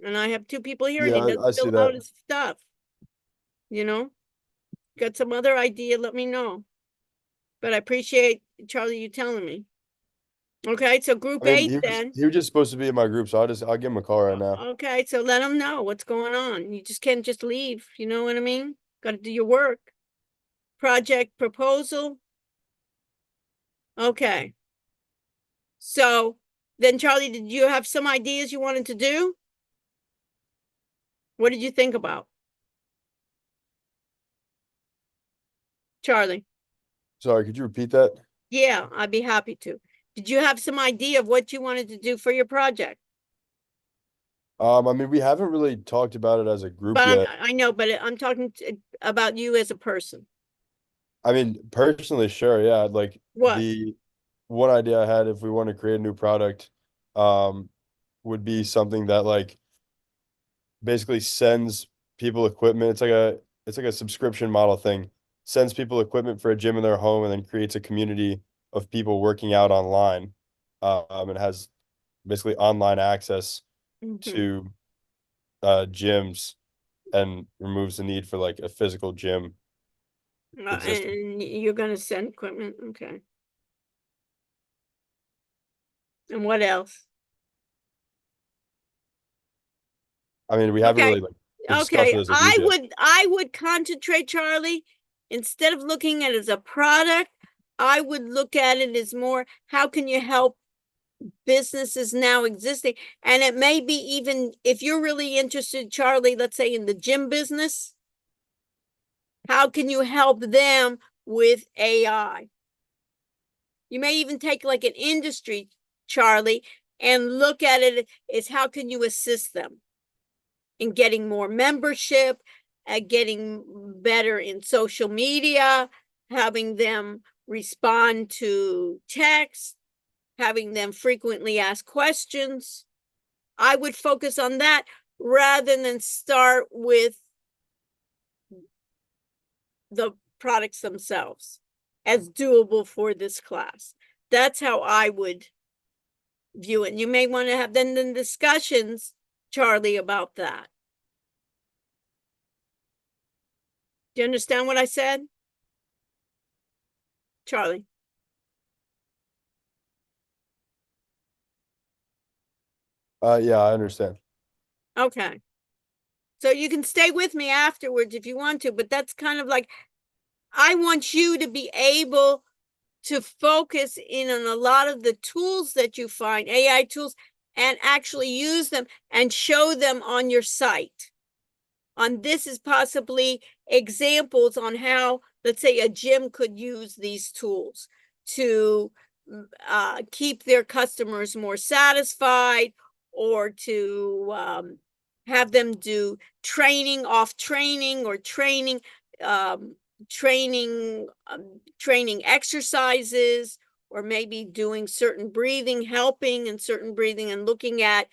And I have 2 people here and he Yeah, I doesn't see fill out that. his stuff. You know? Got some other idea, let me know. But I appreciate, Charlie, you telling me. Okay, so group I mean, 8 then. he was just supposed to be in my group, so I'll give him a call right now. Okay, so let him know what's going on. You just can't just leave, you know what I mean? Gotta do your work. Project proposal. Okay. So then Charlie, did you have some ideas you wanted to do? What did you think about? Charlie? Sorry, could you repeat that? Yeah, I'd be happy to. Did you have some idea of what you wanted to do for your project? I mean, we haven't really talked about it as a group But yet. I know, but I'm talking about you as a person. I mean, personally, sure, yeah. Like What? the one idea I had if we want to create a new product, would be something that like basically sends people equipment. It's like a subscription model thing. Sends people equipment for a gym in their home and then creates a community of people working out online. And has basically online access Mhm. to gyms and removes the need for like a physical gym existing. And you're gonna send equipment, okay. And what else? I mean, we haven't Okay. really like discussed Okay, it as a group yet. I would concentrate, Charlie, instead of looking at it as a product, I would look at it as more, how can you help businesses now existing? And it may be even, if you're really interested, Charlie, let's say in the gym business, how can you help them with AI? You may even take like an industry, Charlie, and look at it as how can you assist them in getting more membership, at getting better in social media, having them respond to text, having them frequently ask questions. I would focus on that rather than start with the products themselves as doable for this class. That's how I would view it. You may want to have then discussions, Charlie, about that. Do you understand what I said? Charlie? Yeah, I understand. Okay. So you can stay with me afterwards if you want to, but that's kind of like, I want you to be able to focus in on a lot of the tools that you find, AI tools, and actually use them and show them on your site. On this is possibly examples on how, let's say, a gym could use these tools to keep their customers more satisfied, or to have them do training off training, or training exercises, or maybe doing certain breathing, helping in certain breathing, and looking at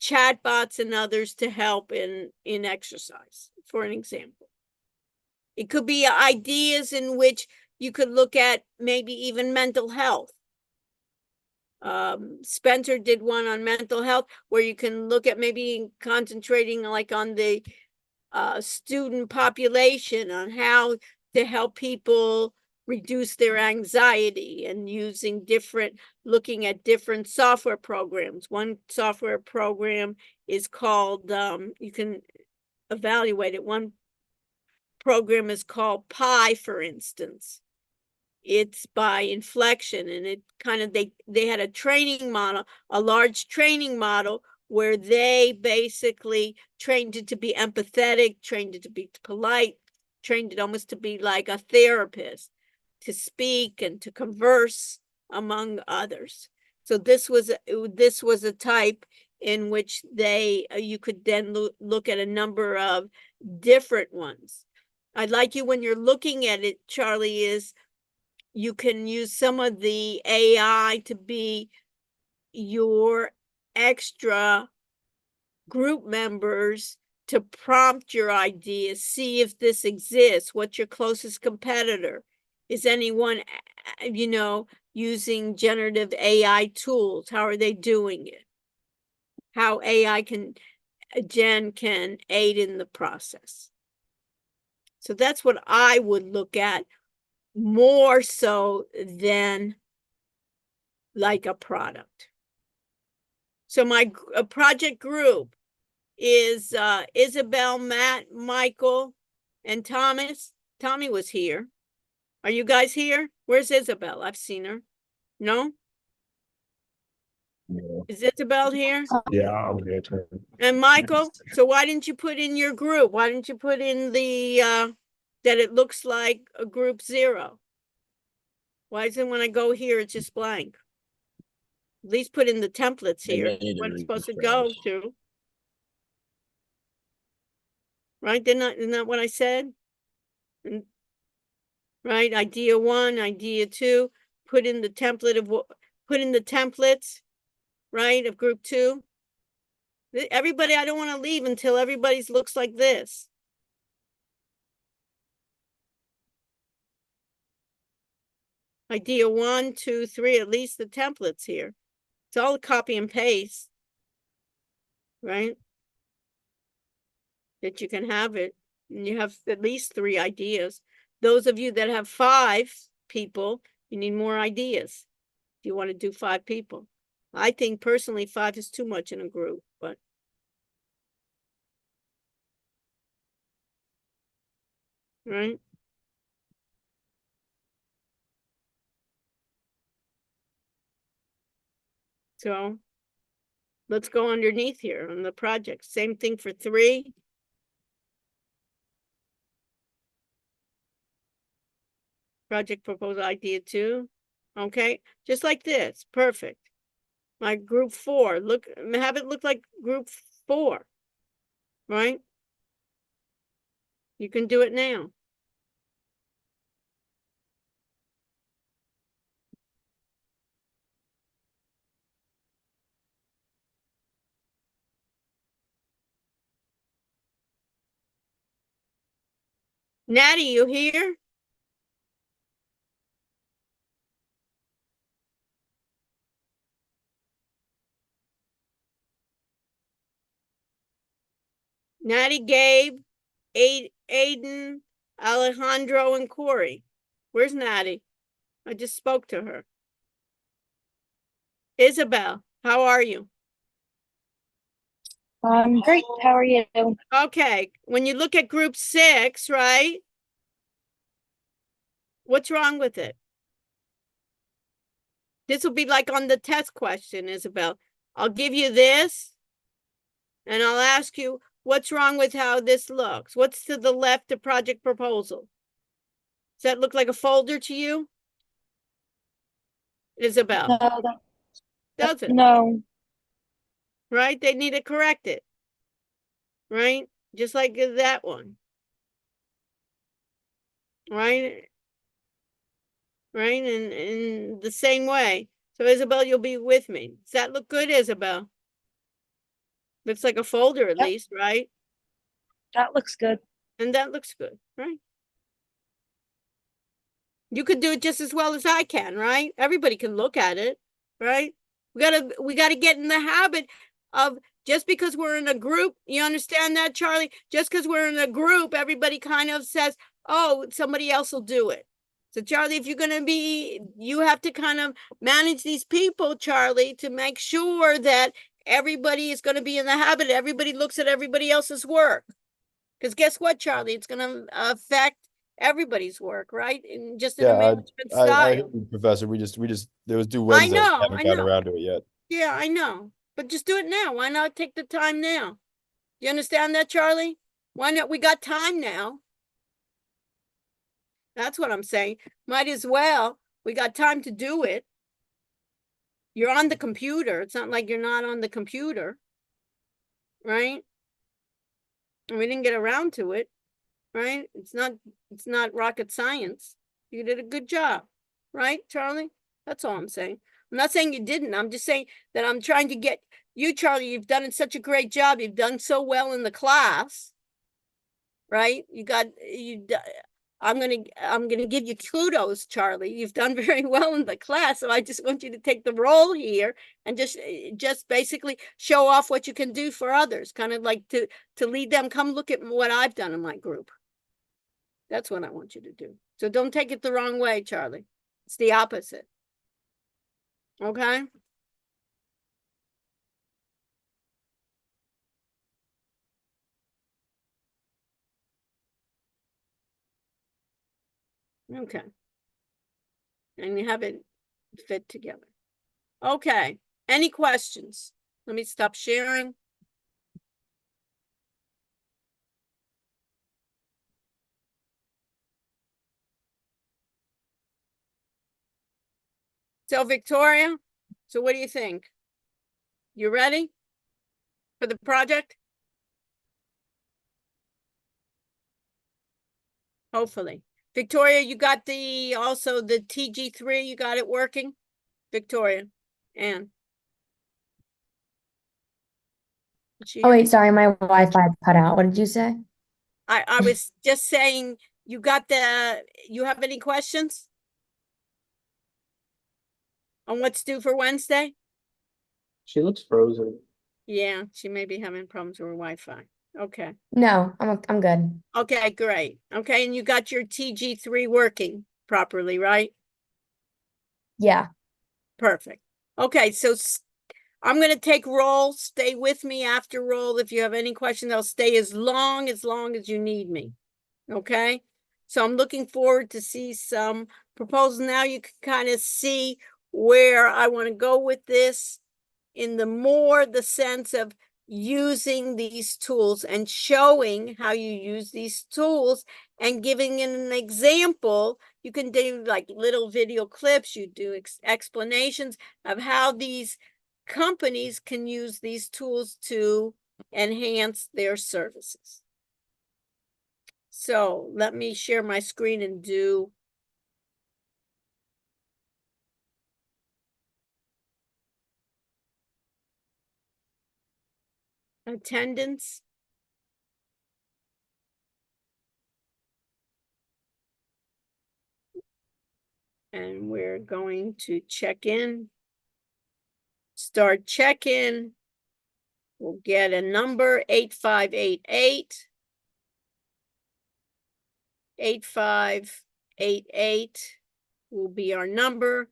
chatbots and others to help in exercise, for an example. It could be ideas in which you could look at maybe even mental health. Spencer did one on mental health where you can look at maybe concentrating like on the student population, on how to help people reduce their anxiety, and looking at different software programs. One software program is called, you can evaluate it. One program is called Pi, for instance. It's by inflection, and it kind of, they had a training model, a large training model, where they basically trained it to be empathetic, trained it to be polite, trained it almost to be like a therapist, to speak and to converse among others. So this was a type in which you could then look at a number of different ones. I'd like you, when you're looking at it, Charlie, is you can use some of the AI to be your extra group members, to prompt your ideas, see if this exists. What's your closest competitor? Is anyone, using generative AI tools? How are they doing it? How Jen can aid in the process. So that's what I would look at more so than like a product. So my project group is Isabel, Matt, Michael, and Thomas. Tommy was here. Are you guys here? Where's Isabel? I've seen her. No? Is Isabel here? Yeah, I'm here too. And Michael? So why didn't you put in your group? Why didn't you put in the that it looks like a group 0? Why is it when I go here, it's just blank? At least put in the templates here, what it's supposed to go to. Right? Isn't that what I said? Right? Idea 1, idea 2, put in the template of what, put in the templates, right, of group 2. Everybody, I don't want to leave until everybody's looks like this. Idea 1, 2, 3, at least the templates here. It's all copy and paste, right? That you can have it, and you have at least 3 ideas. Those of you that have 5 people, you need more ideas. If you want to do 5 people. I think personally 5 is too much in a group, but. Right? So let's go underneath here on the project. Same thing for 3. Project proposal idea 2. Okay, just like this. Perfect. My group 4. Look, have it look like group 4. Right? You can do it now. Natty, you here? Natty, Gabe, Aiden, Alejandro, and Corey. Where's Natty? I just spoke to her. Isabel, how are you? Great. How are you? Okay, when you look at group 6, right? What's wrong with it? This will be like on the test question, Isabel. I'll give you this, and I'll ask you, what's wrong with how this looks? What's to the left of project proposal? Does that look like a folder to you? Isabel, No, does it? no. Right? They need to correct it. Right? Just like that one. Right? Right? And in the same way. So Isabel, you'll be with me. Does that look good, Isabel? Looks like a folder at Yep. least, right? That looks good. And that looks good, right? You could do it just as well as I can, right? Everybody can look at it, right? We gotta get in the habit of, just because we're in a group, you understand that, Charlie? Just because we're in a group, everybody kind of says, oh, somebody else will do it. So Charlie, if you're gonna be, you have to kind of manage these people, Charlie, to make sure that everybody is gonna be in the habit, everybody looks at everybody else's work. Because guess what, Charlie? It's gonna affect everybody's work, right? And just in a Yeah, management I style. hear you, Professor, we just, it was due I Wednesday, know, haven't I gotten know. around to it yet. Yeah, I know. But just do it now. Why not take the time now? You understand that, Charlie? Why not? We got time now. That's what I'm saying. Might as well. We got time to do it. You're on the computer. It's not like you're not on the computer, right? And we didn't get around to it, right? It's not rocket science. You did a good job, right, Charlie? That's all I'm saying. I'm not saying you didn't. I'm just saying that I'm trying to get you, Charlie. You've done such a great job. You've done so well in the class, right? I'm gonna give you kudos, Charlie. You've done very well in the class. So I just want you to take the role here and just basically show off what you can do for others, kind of like to lead them. Come look at what I've done in my group. That's what I want you to do. So don't take it the wrong way, Charlie. It's the opposite. Okay? Okay. And you have it fit together. Okay. Any questions? Let me stop sharing. So Victoria, so what do you think? You ready for the project? Hopefully. Victoria, you got also the TG3, you got it working? Victoria, Ann. Did she Oh, hear me? wait, sorry, my Wi-Fi cut out. What did you say? I was just saying, you have any questions? On what's due for Wednesday? She looks frozen. Yeah, she may be having problems with her Wi-Fi. Okay. No, I'm good. Okay, great. Okay, and you got your TG3 working properly, right? Yeah. Perfect. Okay, so I'm going to take roll. Stay with me after roll. If you have any questions, I'll stay as long as you need me. Okay? So I'm looking forward to see some proposals. Now you can kind of see where I want to go with this in the sense of using these tools and showing how you use these tools and giving an example. You can do like little video clips, you do explanations of how these companies can use these tools to enhance their services. So let me share my screen and do attendance. And we're going to check in. Start check-in. We'll get a number 8588. 8588 will be our number.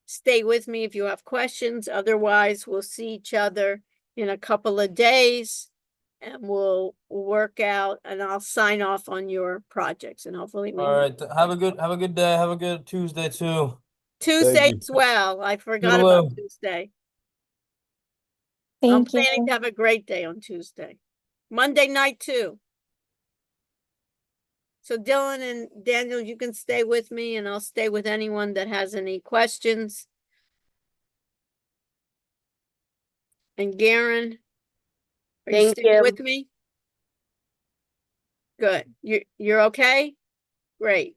Stay with me if you have questions. Otherwise, we'll see each other in a couple of days and we'll work out and I'll sign off on your projects and hopefully we All right. Have a good day. Have a good Tuesday too. Tuesday you. as well. I forgot Toodaloo. about Tuesday. I'm Thank planning you. to have a great day on Tuesday. Monday night too. So Dylan and Daniel, you can stay with me and I'll stay with anyone that has any questions. And Garen, are you Thank staying you. with me? Good. You're okay? Great.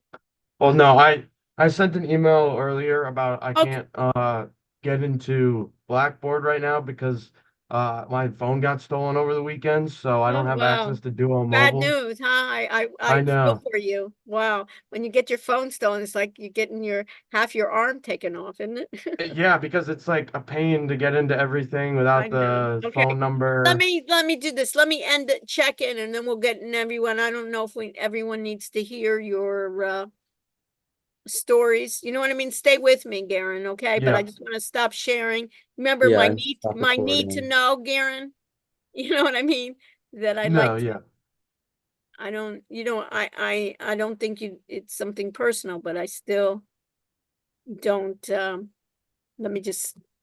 Well, no, I sent an email earlier about I Okay. can't get into Blackboard right now because my phone got stolen over the weekend, so I don't Oh, have wow. access to Duo Bad Mobile. news, huh? I I feel know. for you. Wow. When you get your phone stolen, it's like you're getting your half your arm taken off, isn't it? Yeah, because it's like a pain to get into everything I without know. the Okay. phone number. Let me do this. Let me end the check-in and then we'll get in everyone. I don't know if everyone needs to hear your stories. You know what I mean? Stay with me, Garen, okay? But I Yeah. just want to stop sharing. Remember Yeah, and stop my need to recording. know, Garen? You know what I mean? That I'd like No, to, yeah. I don't, you know, I don't think it's something personal, but I still don't, let me just